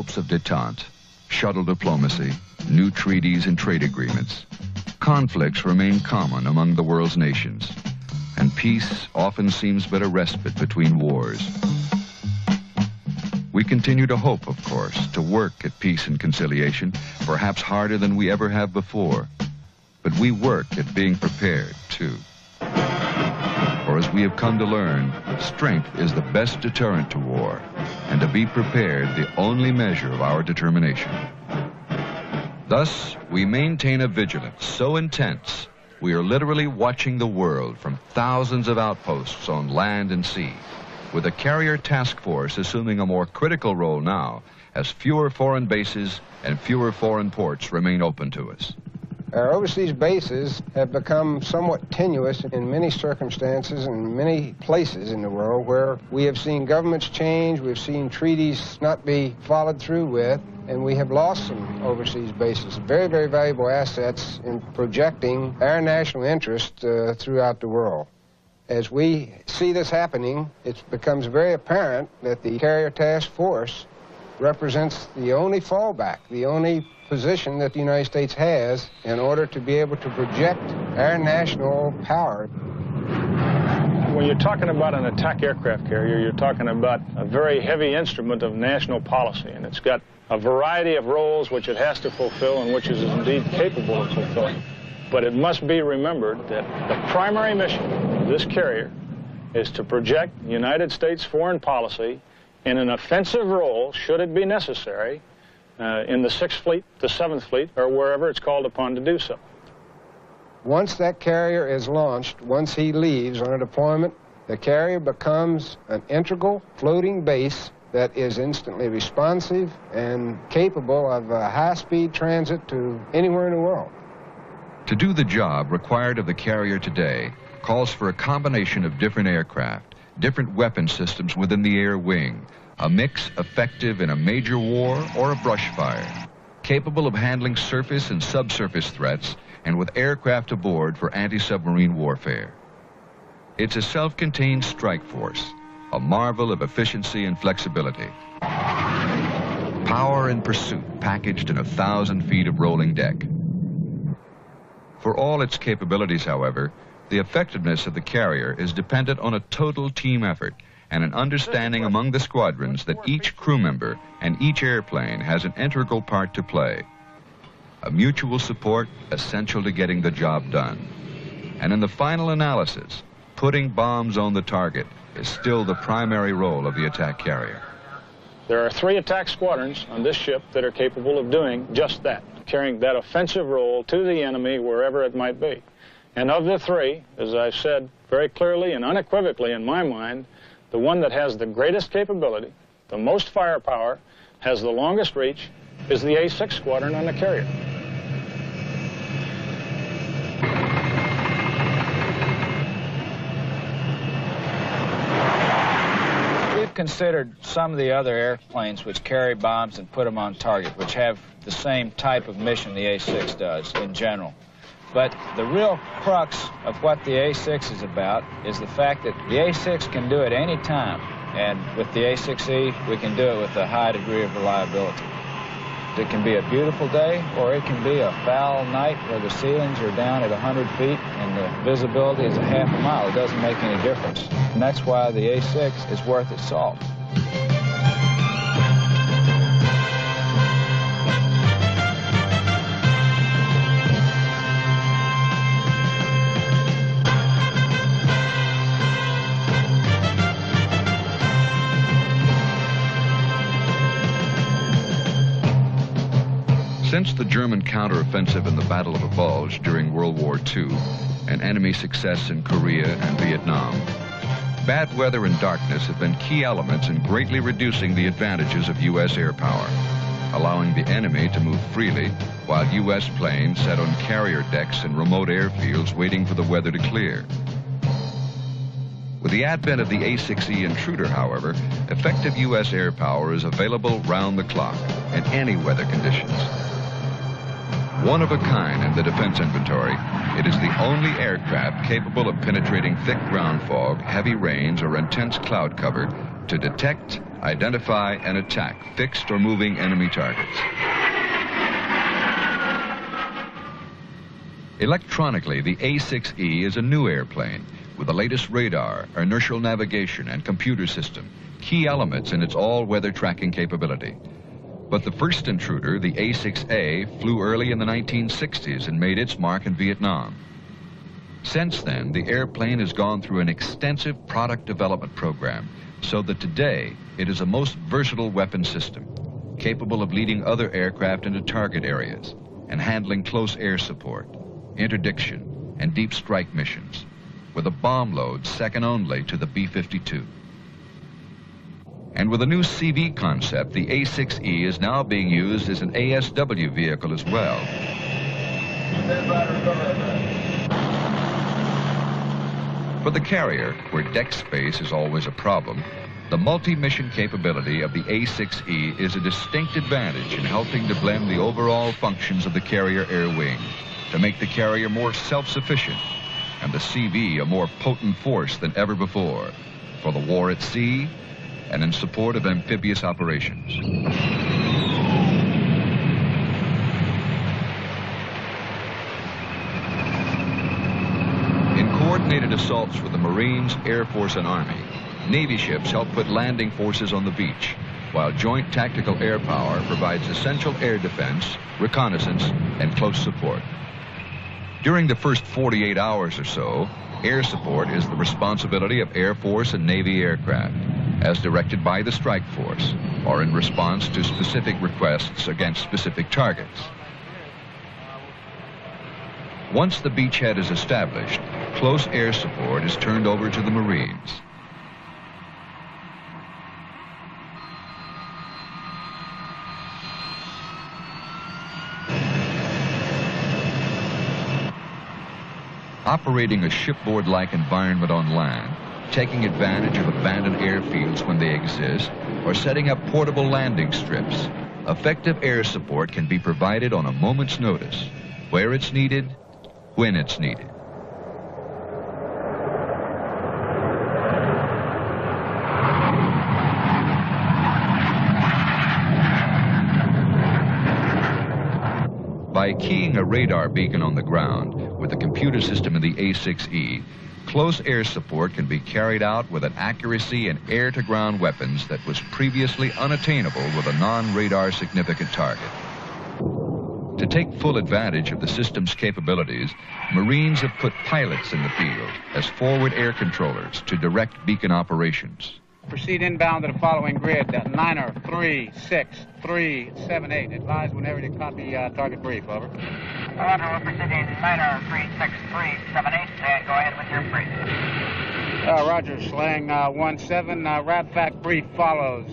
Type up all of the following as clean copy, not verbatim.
attempts of détente, shuttle diplomacy, new treaties and trade agreements, conflicts remain common among the world's nations, and peace often seems but a respite between wars. We continue to hope, of course, to work at peace and conciliation, perhaps harder than we ever have before. But we work at being prepared, too. For as we have come to learn, strength is the best deterrent to war, and to be prepared the only measure of our determination. Thus, we maintain a vigilance so intense, we are literally watching the world from thousands of outposts on land and sea, with the carrier task force assuming a more critical role now as fewer foreign bases and fewer foreign ports remain open to us. Our overseas bases have become somewhat tenuous in many circumstances and many places in the world where we have seen governments change, we've seen treaties not be followed through with, and we have lost some overseas bases, very, very valuable assets in projecting our national interest throughout the world. As we see this happening, it becomes very apparent that the carrier task force represents the only fallback, the only position that the United States has in order to be able to project our national power. When you're talking about an attack aircraft carrier, you're talking about a very heavy instrument of national policy, and it's got a variety of roles which it has to fulfill and which it is indeed capable of fulfilling. But it must be remembered that the primary mission of this carrier is to project United States foreign policy in an offensive role, should it be necessary, in the 6th Fleet, the 7th Fleet, or wherever it's called upon to do so. Once that carrier is launched, once he leaves on a deployment, the carrier becomes an integral floating base that is instantly responsive and capable of high-speed transit to anywhere in the world. To do the job required of the carrier today calls for a combination of different aircraft, different weapon systems within the air wing, a mix effective in a major war or a brush fire, capable of handling surface and subsurface threats, and with aircraft aboard for anti-submarine warfare. It's a self-contained strike force, a marvel of efficiency and flexibility. Power and pursuit packaged in 1,000 feet of rolling deck. For all its capabilities, however, the effectiveness of the carrier is dependent on a total team effort and an understanding among the squadrons that each crew member and each airplane has an integral part to play. A mutual support essential to getting the job done. And in the final analysis, putting bombs on the target is still the primary role of the attack carrier. There are 3 attack squadrons on this ship that are capable of doing just that, carrying that offensive role to the enemy wherever it might be. And of the 3, as I've said very clearly and unequivocally in my mind, the one that has the greatest capability, the most firepower, has the longest reach, is the A-6 squadron on the carrier. We've considered some of the other airplanes which carry bombs and put them on target, which have the same type of mission the A-6 does in general. But the real crux of what the A-6 is about is the fact that the A-6 can do it any time, and with the A-6E, we can do it with a high degree of reliability. It can be a beautiful day, or it can be a foul night where the ceilings are down at 100 feet and the visibility is a half a mile. It doesn't make any difference. And that's why the A-6 is worth its salt. Since the German counteroffensive in the Battle of the Bulge during World War II and enemy success in Korea and Vietnam, bad weather and darkness have been key elements in greatly reducing the advantages of U.S. air power, allowing the enemy to move freely while U.S. planes sat on carrier decks and remote airfields waiting for the weather to clear. With the advent of the A-6E Intruder, however, effective U.S. air power is available round the clock in any weather conditions. One of a kind in the defense inventory, it is the only aircraft capable of penetrating thick ground fog, heavy rains, or intense cloud cover to detect, identify and attack fixed or moving enemy targets. Electronically, the A-6E is a new airplane with the latest radar, inertial navigation, and computer system, key elements in its all-weather tracking capability. But the first Intruder, the A-6A, flew early in the 1960s and made its mark in Vietnam. Since then, the airplane has gone through an extensive product development program so that today it is a most versatile weapon system, capable of leading other aircraft into target areas and handling close air support, interdiction, and deep strike missions, with a bomb load second only to the B-52. And with a new CV concept, the A-6E is now being used as an ASW vehicle as well. For the carrier, where deck space is always a problem, the multi-mission capability of the A-6E is a distinct advantage in helping to blend the overall functions of the carrier air wing to make the carrier more self-sufficient and the CV a more potent force than ever before for the war at sea and in support of amphibious operations. In coordinated assaults with the Marines, Air Force, and Army, Navy ships help put landing forces on the beach, while Joint Tactical Air Power provides essential air defense, reconnaissance, and close support. During the first 48 hours or so, air support is the responsibility of Air Force and Navy aircraft, as directed by the strike force, or in response to specific requests against specific targets. Once the beachhead is established, close air support is turned over to the Marines. Operating a shipboard-like environment on land, taking advantage of abandoned airfields when they exist, or setting up portable landing strips, effective air support can be provided on a moment's notice, where it's needed, when it's needed. By keying a radar beacon on the ground with the computer system in the A-6E, close air support can be carried out with an accuracy in air-to-ground weapons that was previously unattainable with a non-radar significant target. To take full advantage of the system's capabilities, Marines have put pilots in the field as forward air controllers to direct beacon operations. Proceed inbound to the following grid, 9er 36378. Advise whenever you copy target brief, over. Roger, we're proceeding 9er 36378, and go ahead with your brief. Roger, Slang 17, RADFAC brief follows.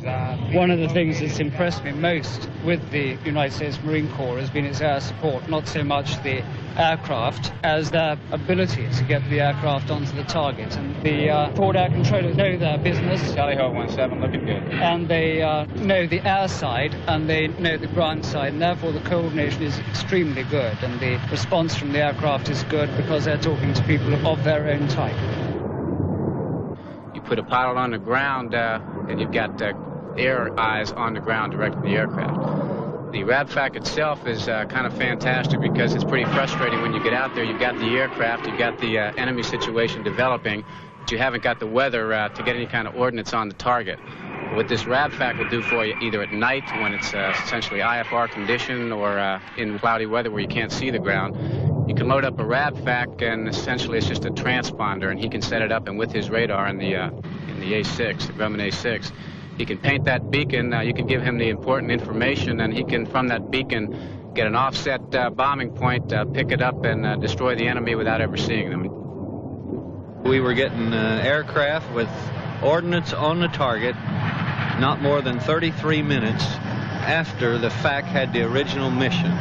One of the things that's impressed me most with the United States Marine Corps has been its air support, not so much the aircraft as their ability to get the aircraft onto the target. And the forward air controllers know their business. Charlie Ho 17, looking good. And they know the air side and they know the ground side, and therefore the coordination is extremely good. And the response from the aircraft is good because they're talking to people of their own type. You put a pilot on the ground and you've got air eyes on the ground directing the aircraft. The RADFAC itself is kind of fantastic because it's pretty frustrating when you get out there. You've got the aircraft, you've got the enemy situation developing, but you haven't got the weather to get any kind of ordnance on the target. What this RADFAC will do for you either at night when it's essentially IFR condition or in cloudy weather where you can't see the ground, you can load up a RADFAC and essentially it's just a transponder, and he can set it up, and with his radar in the A-6, the Grumman A-6, he can paint that beacon. You can give him the important information, and he can, from that beacon, get an offset bombing point, pick it up, and destroy the enemy without ever seeing them. We were getting aircraft with ordnance on the target not more than 33 minutes after the FAC had the original mission.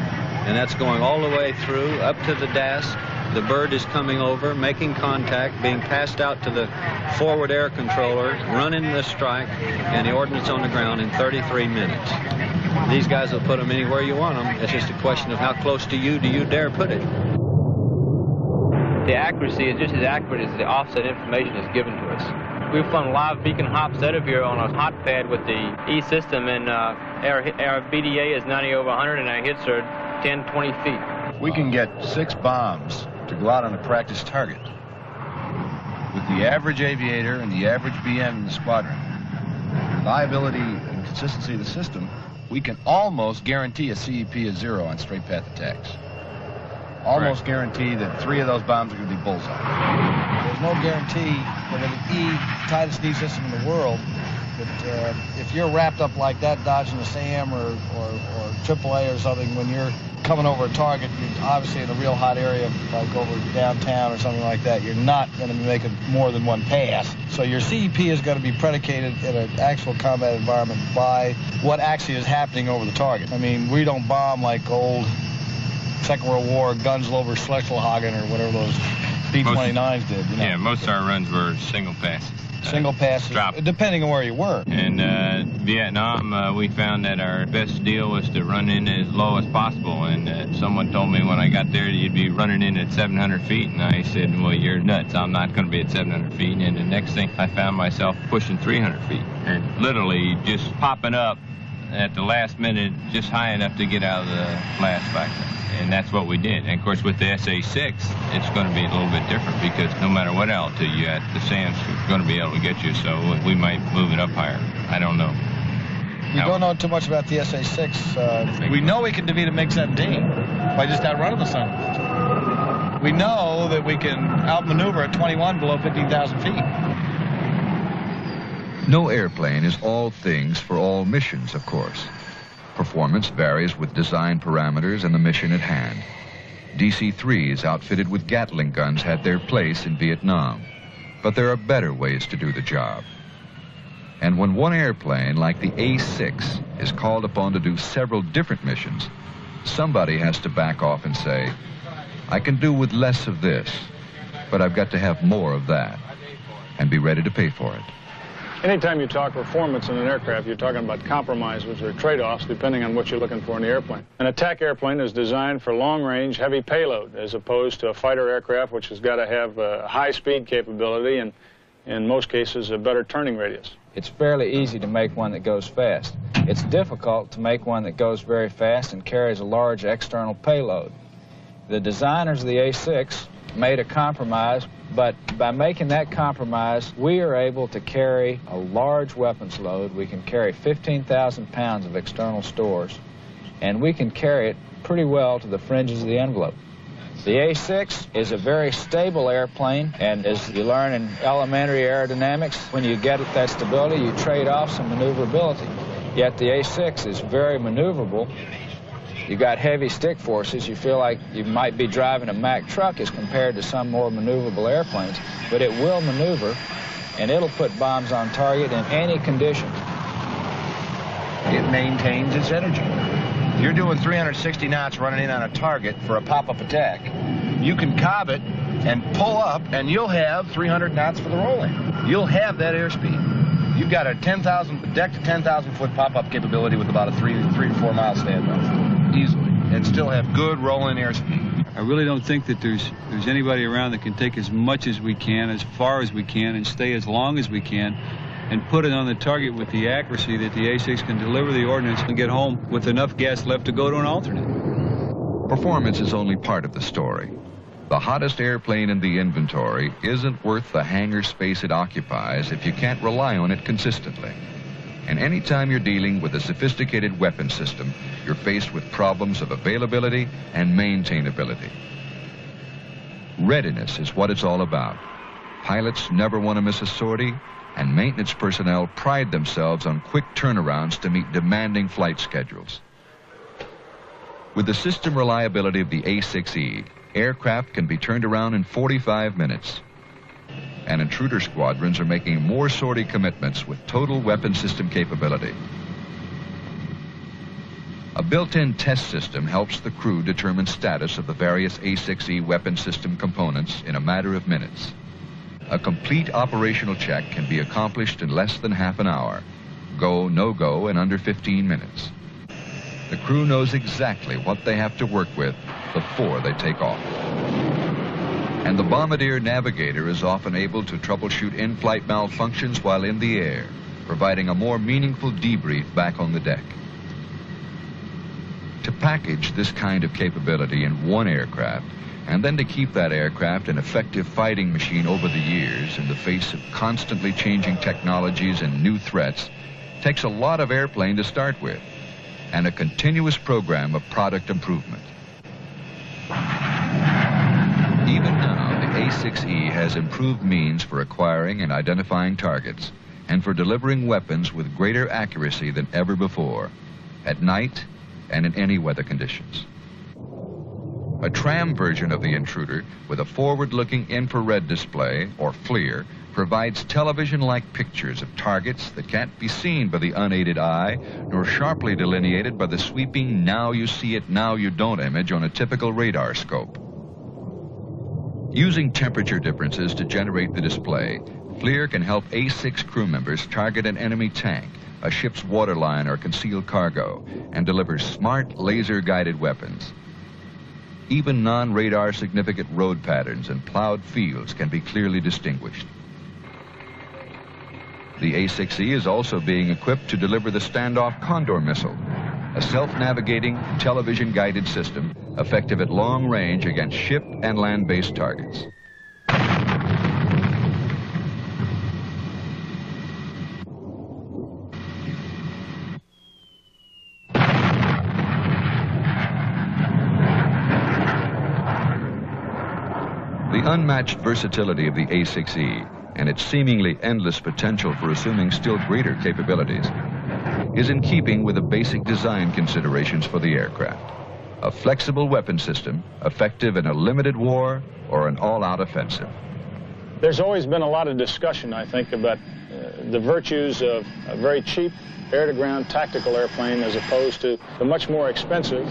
And that's going all the way through, up to the DAS. The bird is coming over, making contact, being passed out to the forward air controller, running the strike, and the ordnance on the ground in 33 minutes. These guys will put them anywhere you want them. It's just a question of how close to you do you dare put it. The accuracy is just as accurate as the offset information is given to us. We performed live beacon hops out of here on a hot pad with the E system, and our BDA is 90 over 100, and our hits are 10, 20 feet. We can get 6 bombs to go out on a practice target. With the average aviator and the average BM in the squadron, reliability and consistency of the system, we can almost guarantee a CEP of 0 on straight path attacks. Almost guarantee that 3 of those bombs are going to be bullseye. There's no guarantee that with an E, tightest E system in the world, that if you're wrapped up like that, dodging a SAM or AAA or something, when you're coming over a target, you're obviously in a real hot area, like over downtown or something like that, you're not going to be making more than one pass. So your CEP is going to be predicated in an actual combat environment by what actually is happening over the target. I mean, we don't bomb like old Second World War Gunslover Schlesselhagen or whatever those B-29s did. You know? Yeah, most of our runs were single passes. Single passes, depending on where you were. In Vietnam, we found that our best deal was to run in as low as possible. And someone told me when I got there you'd be running in at 700 feet. And I said, well, you're nuts. I'm not going to be at 700 feet. And the next thing, I found myself pushing 300 feet. And literally just popping up at the last minute, just high enough to get out of the last factor. And that's what we did. And of course, with the SA-6, it's going to be a little bit different because no matter what altitude you're at, the SAM's going to be able to get you. So we might move it up higher. I don't know. We don't know too much about the SA-6. We know we can defeat a MiG-17 by just outrunning the sun. We know that we can outmaneuver at 21 below 15,000 feet. No airplane is all things for all missions, of course. Performance varies with design parameters and the mission at hand. DC-3s outfitted with Gatling guns had their place in Vietnam, but there are better ways to do the job. And when one airplane like the A-6 is called upon to do several different missions, somebody has to back off and say, I can do with less of this, but I've got to have more of that, and be ready to pay for it. Anytime you talk performance in an aircraft, you're talking about compromise, which are trade-offs depending on what you're looking for in the airplane. An attack airplane is designed for long-range, heavy payload, as opposed to a fighter aircraft, which has got to have high-speed capability and, in most cases, a better turning radius. It's fairly easy to make one that goes fast. It's difficult to make one that goes very fast and carries a large external payload. The designers of the A-6 made a compromise, but by making that compromise, we are able to carry a large weapons load. We can carry 15,000 pounds of external stores, and we can carry it pretty well to the fringes of the envelope. The A-6 is a very stable airplane, and as you learn in elementary aerodynamics, when you get that stability, you trade off some maneuverability. Yet the A-6 is very maneuverable. You've got heavy stick forces. You feel like you might be driving a Mack truck as compared to some more maneuverable airplanes, but it will maneuver, and it'll put bombs on target in any condition. It maintains its energy. You're doing 360 knots running in on a target for a pop-up attack. You can cob it and pull up, and you'll have 300 knots for the roll-in. You'll have that airspeed. You've got a 10,000 deck to 10,000 foot pop-up capability with about a 3 to 4 mile standoff. Easily, and still have good rolling airspeed. I really don't think that there's anybody around that can take as much as we can, as far as we can, and stay as long as we can, and put it on the target with the accuracy that the A-6 can deliver the ordnance and get home with enough gas left to go to an alternate. Performance is only part of the story. The hottest airplane in the inventory isn't worth the hangar space it occupies if you can't rely on it consistently. And anytime you're dealing with a sophisticated weapon system, you're faced with problems of availability and maintainability. Readiness is what it's all about. Pilots never want to miss a sortie, and maintenance personnel pride themselves on quick turnarounds to meet demanding flight schedules. With the system reliability of the A-6E, aircraft can be turned around in 45 minutes. And intruder squadrons are making more sortie commitments with total weapon system capability. A built-in test system helps the crew determine status of the various A-6E weapon system components in a matter of minutes. A complete operational check can be accomplished in less than half an hour. Go, no-go in under 15 minutes. The crew knows exactly what they have to work with before they take off. And the bombardier navigator is often able to troubleshoot in-flight malfunctions while in the air, providing a more meaningful debrief back on the deck. To package this kind of capability in one aircraft, and then to keep that aircraft an effective fighting machine over the years in the face of constantly changing technologies and new threats, takes a lot of airplane to start with, and a continuous program of product improvement. Even now, the A-6E has improved means for acquiring and identifying targets, and for delivering weapons with greater accuracy than ever before, at night and in any weather conditions. A tram version of the Intruder with a forward-looking infrared display, or FLIR, provides television-like pictures of targets that can't be seen by the unaided eye, nor sharply delineated by the sweeping now you see it, now you don't image on a typical radar scope. Using temperature differences to generate the display, FLIR can help A-6 crew members target an enemy tank, a ship's waterline or concealed cargo, and deliver smart laser-guided weapons. Even non-radar significant road patterns and plowed fields can be clearly distinguished. The A-6E is also being equipped to deliver the Standoff Condor missile, a self-navigating, television-guided system effective at long range against ship and land-based targets. The unmatched versatility of the A-6E and its seemingly endless potential for assuming still greater capabilities is in keeping with the basic design considerations for the aircraft. A flexible weapon system, effective in a limited war or an all-out offensive. There's always been a lot of discussion, I think, about the virtues of a very cheap air-to-ground tactical airplane as opposed to the much more expensive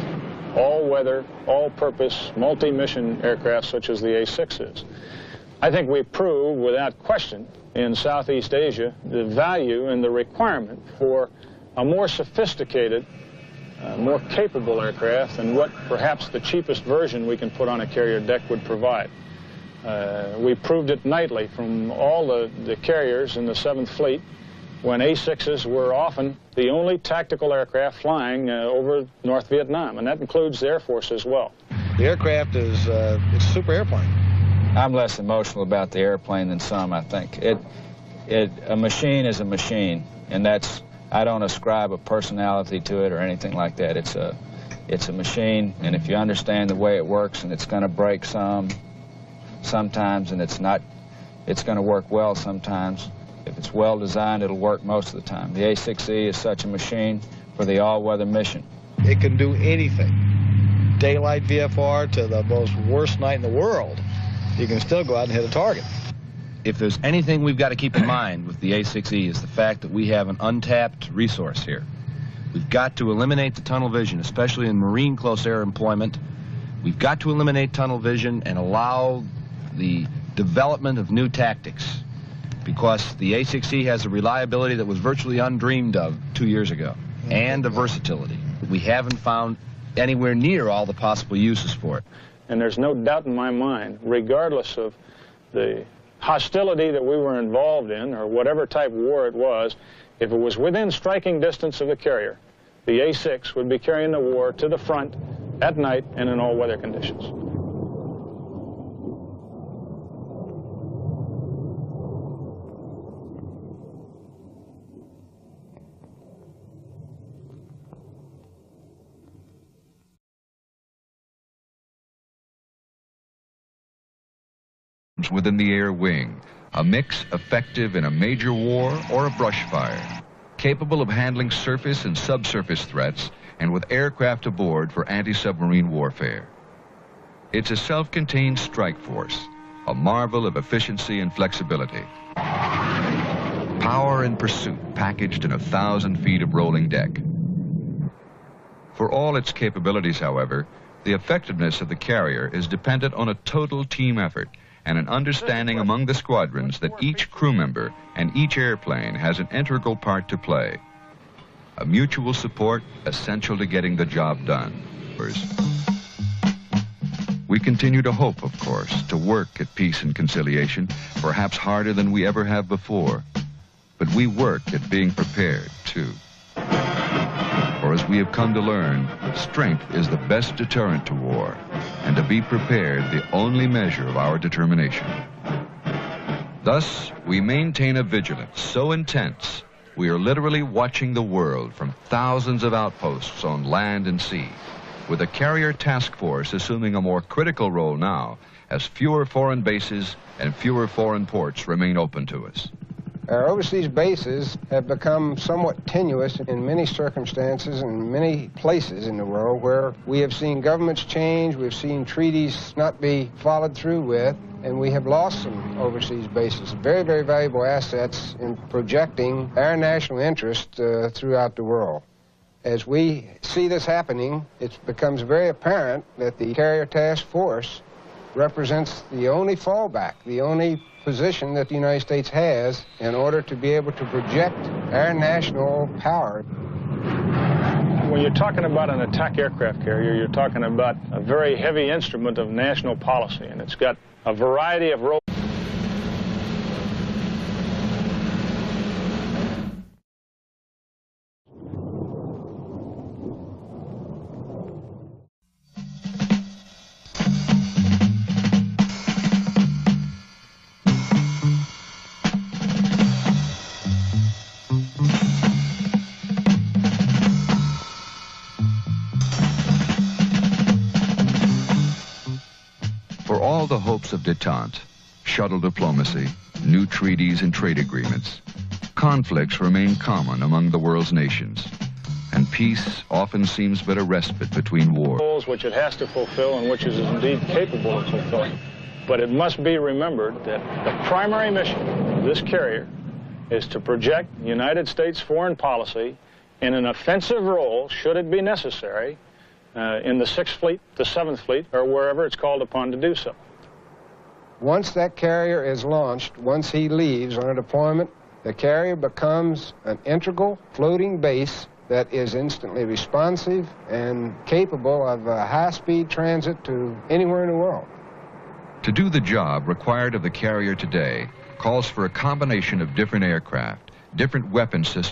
all-weather, all-purpose, multi-mission aircraft such as the A-6 is. I think we proved without question in Southeast Asia the value and the requirement for a more sophisticated, more capable aircraft than what perhaps the cheapest version we can put on a carrier deck would provide. We proved it nightly from all the carriers in the 7th Fleet when A-6s were often the only tactical aircraft flying over North Vietnam, and that includes the Air Force as well. The aircraft is it's a super airplane. I'm less emotional about the airplane than some, I think. A machine is a machine, and that's, I don't ascribe a personality to it or anything like that. It's a machine, and if you understand the way it works, and it's going to break sometimes, and it's going to work well sometimes. If it's well designed, it'll work most of the time. The A-6E is such a machine for the all-weather mission. It can do anything. Daylight VFR to the most worst night in the world. You can still go out and hit a target. If there's anything we've got to keep in mind with the A-6E is the fact that we have an untapped resource here. We've got to eliminate the tunnel vision, especially in marine close air employment. We've got to eliminate tunnel vision and allow the development of new tactics, because the A-6E has a reliability that was virtually undreamed of 2 years ago, and a versatility. We haven't found anywhere near all the possible uses for it. And there's no doubt in my mind, regardless of the hostility that we were involved in, or whatever type of war it was, if it was within striking distance of the carrier, the A-6 would be carrying the war to the front at night and in all weather conditions. Within the air wing, a mix effective in a major war or a brush fire, capable of handling surface and subsurface threats, and with aircraft aboard for anti-submarine warfare. It's a self-contained strike force, a marvel of efficiency and flexibility. Power and pursuit packaged in 1,000 feet of rolling deck. For all its capabilities, however, the effectiveness of the carrier is dependent on a total team effort and an understanding among the squadrons that each crew member and each airplane has an integral part to play. A mutual support essential to getting the job done. We continue to hope, of course, to work at peace and conciliation, perhaps harder than we ever have before. But we work at being prepared, too. For as we have come to learn, strength is the best deterrent to war, and to be prepared the only measure of our determination. Thus, we maintain a vigilance so intense, we are literally watching the world from thousands of outposts on land and sea, with the carrier task force assuming a more critical role now as fewer foreign bases and fewer foreign ports remain open to us. Our overseas bases have become somewhat tenuous in many circumstances and many places in the world where we have seen governments change, we've seen treaties not be followed through with, and we have lost some overseas bases. Very, very valuable assets in projecting our national interest throughout the world. As we see this happening, it becomes very apparent that the carrier task force represents the only fallback, the only position that the United States has in order to be able to project our national power. When you're talking about an attack aircraft carrier, you're talking about a very heavy instrument of national policy, and it's got a variety of roles. For all the hopes of détente, shuttle diplomacy, new treaties and trade agreements, conflicts remain common among the world's nations, and peace often seems but a respite between wars. Which it has to fulfill and which it is indeed capable of fulfilling. But it must be remembered that the primary mission of this carrier is to project United States foreign policy in an offensive role, should it be necessary, in the 6th Fleet, the 7th Fleet, or wherever it's called upon to do so. Once that carrier is launched, once he leaves on a deployment, the carrier becomes an integral floating base that is instantly responsive and capable of high-speed transit to anywhere in the world. To do the job required of the carrier today calls for a combination of different aircraft, different weapon systems,